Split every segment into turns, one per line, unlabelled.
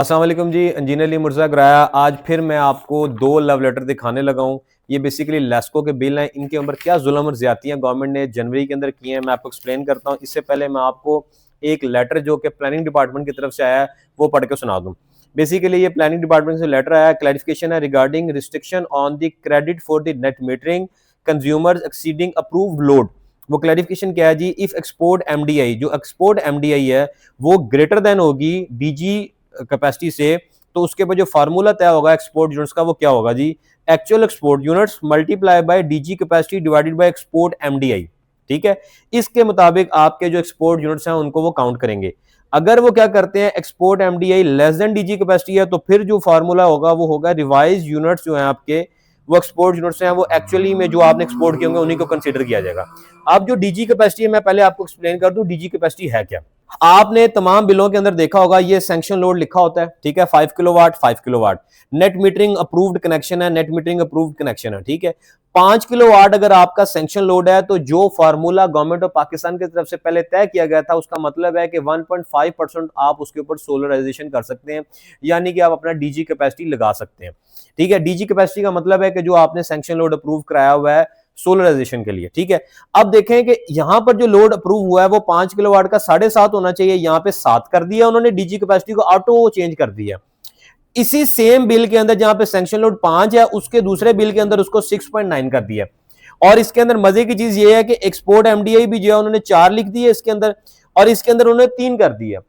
अस्सलाम वालेकुम जी। इंजीनियर अली मुर्जा गराया। आज फिर मैं आपको दो लव लेटर दिखाने लगा हूँ। ये बेसिकली लेस्को के बिल हैं, इनके ऊपर क्या जुल्म और ज्यादतियाँ गवर्नमेंट ने जनवरी के अंदर की हैं, मैं आपको एक्सप्लेन करता हूँ। इससे पहले मैं आपको एक लेटर जो कि प्लानिंग डिपार्टमेंट की तरफ से आया है वो पढ़ के सुना दूँ। बेसिकली ये प्लानिंग डिपार्टमेंट से लेटर आया, क्लैरिफिकेशन है regarding restriction on the credit for the net metering consumers exceeding approved load. वो क्लैरिफिकेशन क्या है जी? इफ एक्सपोर्ट एमडीआई, जो एक्सपोर्ट एमडीआई है वो ग्रेटर देन होगी डीजी कैपेसिटी से, तो उसके बाद जो फार्मूला तय होगा एक्सपोर्ट यूनिट्स का वो क्या होगा जी? Actual export units multiply by DG capacity divided by export MDI. ठीक है, इसके मुताबिक आपके जो एक्सपोर्ट यूनिट्स हैं उनको वो काउंट करेंगे। अगर वो क्या करते हैं, export MDI less than DG capacity है, तो फिर जो फार्मूला होगा वो होगा रिवाइज यूनिट्स जो है आपके, वो एक्सपोर्ट यूनिट्स हैं वो एक्चुअली में जो आपने एक्सपोर्ट किए होंगे उन्हीं को कंसीडर किया जाएगा। अब जो डीजी कैपेसिटी है, मैं पहले आपको एक्सप्लेन कर दूं डीजी कैपेसिटी है क्या। आपने तमाम बिलों के अंदर देखा होगा ये सैंक्शन लोड लिखा होता है, ठीक है, 5 kilowatt 5 kilowatt. Net metering approved connection है, नेट मीटरिंग अप्रूव्ड कनेक्शन है, ठीक है। 5 किलोवाट अगर आपका सैंक्शन लोड है तो जो फार्मूला गवर्नमेंट ऑफ पाकिस्तान की तरफ से पहले तय किया गया था उसका मतलब है कि 1.5% आप उसके ऊपर सोलराइजेशन कर सकते हैं, यानी कि आप अपना डीजी कैपेसिटी लगा सकते हैं। ठीक है, डीजी कैपेसिटी का मतलब है कि जो आपने सैंक्शन लोड अप्रूव कराया हुआ है सोलराइजेशन के लिए। ठीक है, अब देखें कि यहां पर जो लोड अप्रूव हुआ है वो 5 किलोवाट का 7.5 होना चाहिए, यहां पे 7 कर दिया उन्होंने, डीजी कैपेसिटी को ऑटो चेंज कर दिया। इसी सेम बिल के अंदर जहां पे सैंक्शन लोड 5 है उसके दूसरे बिल के अंदर उसको 6.9 कर दिया। और इसके अंदर मजे की चीज ये है कि एक्सपोर्ट एमडीआई भी जो है उन्होंने 4 लिख दिए इसके अंदर, और इसके अंदर उन्होंने 3 कर दिया।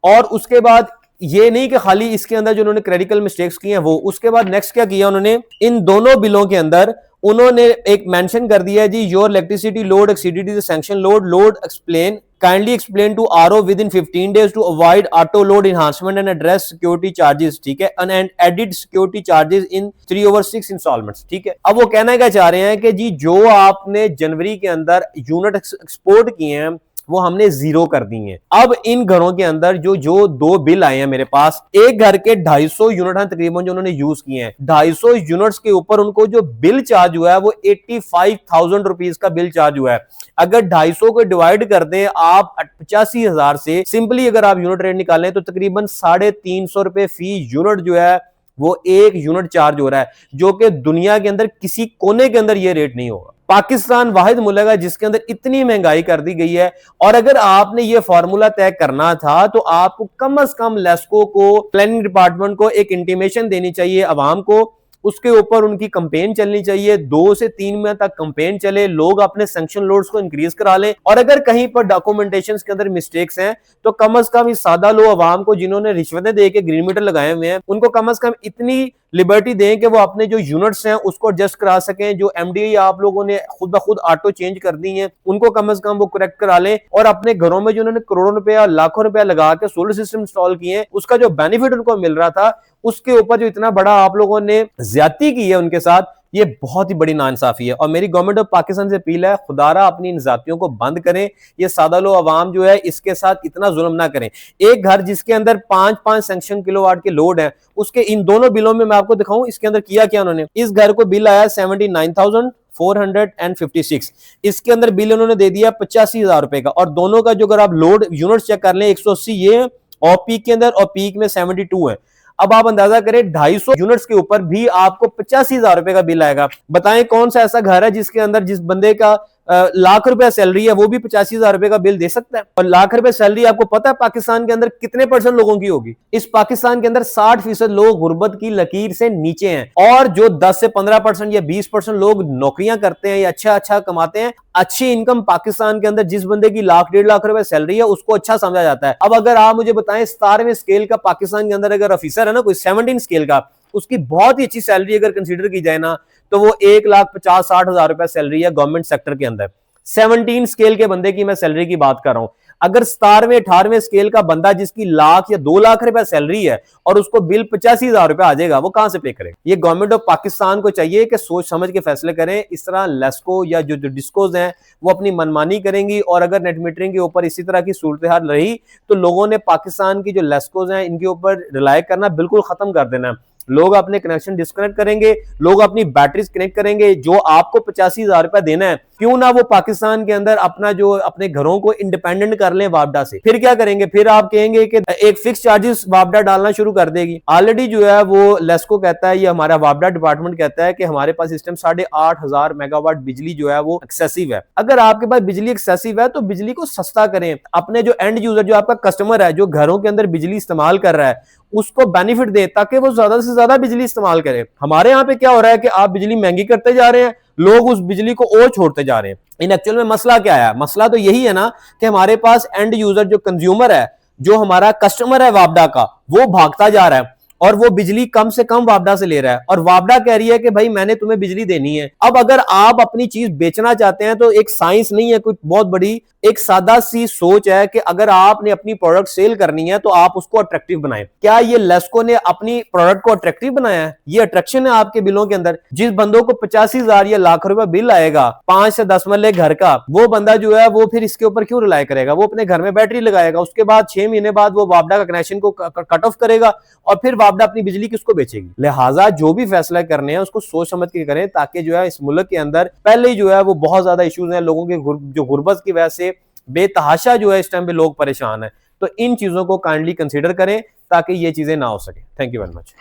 और उसके बाद ये नहीं कि खाली इसके अंदर जो उन्होंने क्रेडिकल मिस्टेक्स की हैं वो, उसके बाद नेक्स्ट क्या किया उन्होंने, इन दोनों बिलों के अंदर उन्होंने एक मेंशन कर दिया है जी, your electricity load exceeded the sanction load, load explain kindly explain to RO within 15 days to avoid auto load enhancement and address security charges. ठीक है, and added security charges in 3/6 instalments. ठीक है, अब वो कहना क्या चाह रहे हैं कि जी जो आपने जनवरी के अंदर यूनिट एक्सपोर्ट किए हैं वो हमने जीरो कर दी है। अब इन घरों के अंदर जो जो दो बिल आए हैं मेरे पास, एक घर के 250 यूनिट हैं तकरीबन जो उन्होंने यूज किए हैं, 250 यूनिट्स के ऊपर उनको जो बिल चार्ज हुआ है वो 85,000 रुपीज का बिल चार्ज हुआ है। अगर 250 को डिवाइड कर दें आप 85,000 से, सिंपली अगर आप यूनिट रेट निकालें तो तकरीबन 350 रुपए फी यूनिट जो है वो एक यूनिट चार्ज हो रहा है, जो कि दुनिया के अंदर किसी कोने के अंदर ये रेट नहीं होगा। पाकिस्तान वाहिद मुल्क है जिसके अंदर इतनी महंगाई कर दी गई है। और अगर आपने ये फॉर्मूला तय करना था तो आपको कम से कम लेस्को को, प्लानिंग डिपार्टमेंट को एक इंटीमेशन देनी चाहिए अवाम को, उसके ऊपर उनकी कंपेन चलनी चाहिए, 2 से 3 महीने तक कंपेन चले, लोग अपने सैंक्शन लोड्स को इंक्रीज करा लें। और अगर कहीं पर डॉक्यूमेंटेशन के अंदर मिस्टेक्स हैं तो कम से कम इस सादा लो अवाम को जिन्होंने रिश्वतें दे के ग्रीन मीटर लगाए हुए हैं उनको कम से कम इतनी लिबर्टी दें कि वो अपने जो यूनिट्स हैं उसको एडजस्ट करा सकें। जो एमडीआई आप लोगों ने खुद ब खुद ऑटो चेंज कर दी हैं उनको कम से कम वो करेक्ट करा लें, और अपने घरों में जो उन्होंने करोड़ों रुपया लाखों रुपया लगा के सोलर सिस्टम इंस्टॉल किए हैं उसका जो बेनिफिट उनको मिल रहा था उसके ऊपर जो इतना बड़ा आप लोगों ने ज्यादती की है उनके साथ, ये बहुत ही बड़ी नाइंसाफी है। और मेरी गवर्नमेंट ऑफ पाकिस्तान से अपील है, खुदारा अपनी इन जातियों को बंद करें, ये सादा लो अवाम जो है इसके साथ इतना जुल्म ना करें। एक घर जिसके अंदर 5-5 सैंक्शन किलोवाट के लोड है, उसके इन दोनों बिलों में मैं आपको दिखाऊं इसके अंदर किया क्या उन्होंने। इस घर को बिल आया 79,456, इसके अंदर बिल उन्होंने दे दिया 85,000 रुपए का। और दोनों का जो अगर आप लोड यूनिट चेक कर लें 180 ये है और पीक के अंदर, और पीक में 72 है। अब आप अंदाजा करें 250 यूनिट्स के ऊपर भी आपको 85,000 रुपए का बिल आएगा। बताएं कौन सा ऐसा घर है जिसके अंदर जिस बंदे का लाख रुपया सैलरी है वो भी 85,000 रुपए का बिल दे सकता है। और लाख रुपए सैलरी आपको पता है पाकिस्तान के अंदर कितने % लोगों की होगी? इस पाकिस्तान के अंदर 60% लोग गुर्बत की लकीर से नीचे हैं, और जो 10 से 15% या 20% लोग नौकरियां करते हैं या अच्छा कमाते हैं। अच्छी इनकम पाकिस्तान के अंदर जिस बंदे की लाख 1.5 लाख रुपए सैलरी है उसको अच्छा समझा जाता है। अब अगर आप मुझे बताएं 17वें स्केल का पाकिस्तान के अंदर अगर ऑफिसर है ना कोई 17 स्केल का, उसकी बहुत ही अच्छी सैलरी अगर कंसीडर की जाए ना तो वो 1,50,60,000 रुपए सैलरी है गवर्नमेंट सेक्टर के अंदर। 17 स्केल के बंदे की मैं सैलरी की बात कर रहा हूं। अगर 17वें 18वें स्केल का बंदा जिसकी लाख या 2 लाख रुपए सैलरी है और उसको बिल 85,000 रुपए आ जाएगा, वो कहां से पे करेगा? ये गवर्नमेंट ऑफ पाकिस्तान को चाहिए कि सोच समझ के फैसले करें। इस तरह लेस्को या जो डिस्कोज हैं वो अपनी मनमानी करेंगी, और अगर नेट मीटरिंग के ऊपर इसी तरह की सूरत हाल रही तो लोगों ने पाकिस्तान की जो लेस्कोज हैं इनके ऊपर रिलाय करना बिल्कुल खत्म कर देना। लोग अपने कनेक्शन डिस्कनेक्ट करेंगे, लोग अपनी बैटरीज कनेक्ट करेंगे। जो आपको 85,000 रुपया देना है, क्यों ना वो पाकिस्तान के अंदर अपना जो अपने घरों को इंडिपेंडेंट कर लें वापडा से। फिर क्या करेंगे, फिर आप कहेंगे कि एक फिक्स चार्जेस वापडा डालना शुरू कर देगी। ऑलरेडी जो है वो लेस्को कहता है, ये हमारा वापडा डिपार्टमेंट कहता है कि हमारे पास सिस्टम 8,500 मेगावाट बिजली जो है वो एक्सेसिव है। अगर आपके पास बिजली एक्सेसिव है तो बिजली को सस्ता करें। अपने जो एंड यूजर, जो आपका कस्टमर है, जो घरों के अंदर बिजली इस्तेमाल कर रहा है, उसको बेनिफिट दे ताकि वो ज्यादा से ज्यादा बिजली इस्तेमाल करे। हमारे यहाँ पे क्या हो रहा है कि आप बिजली महंगी करते जा रहे हैं, लोग उस बिजली को और छोड़ते जा रहे हैं। इन एक्चुअल में मसला क्या है? मसला तो यही है ना कि हमारे पास एंड यूजर, जो कंज्यूमर है, जो हमारा कस्टमर है वापडा का, वो भागता जा रहा है और वो बिजली कम से कम वापडा से ले रहा है, और वापडा कह रही है कि भाई मैंने तुम्हें बिजली देनी है। अब अगर आप अपनी चीज बेचना चाहते हैं तो एक साइंस नहीं है कुछ बहुत बड़ी, एक सादा सी सोच है कि अगर आपने अपनी प्रोडक्ट सेल करनी है तो आप उसको अट्रैक्टिव बनाएं। क्या ये लेस्को ने अपनी प्रोडक्ट को अट्रैक्टिव बनाया है? ये अट्रैक्शन है आपके बिलों के अंदर। जिस बंदों को 85,000 या लाख रुपए बिल आएगा 5 से 10 मरले घर का, वो बंदा जो है वो फिर इसके ऊपर क्यों रिलाई करेगा? वो अपने घर में बैटरी लगाएगा, उसके बाद 6 महीने बाद वो वापडा का कनेक्शन को कट ऑफ करेगा और फिर वापडा अपनी बिजली किसको बेचेगी? लिहाजा जो भी फैसला करने हैं उसको सोच समझ के करें, ताकि जो है इस मुल्क के अंदर पहले ही जो है वो बहुत ज्यादा इश्यूज हैं, लोगों के जो गुर्बत की वजह से बेतहाशा जो है इस टाइम पे लोग परेशान हैं। तो इन चीजों को काइंडली कंसीडर करें ताकि ये चीजें ना हो सके। Thank you very much.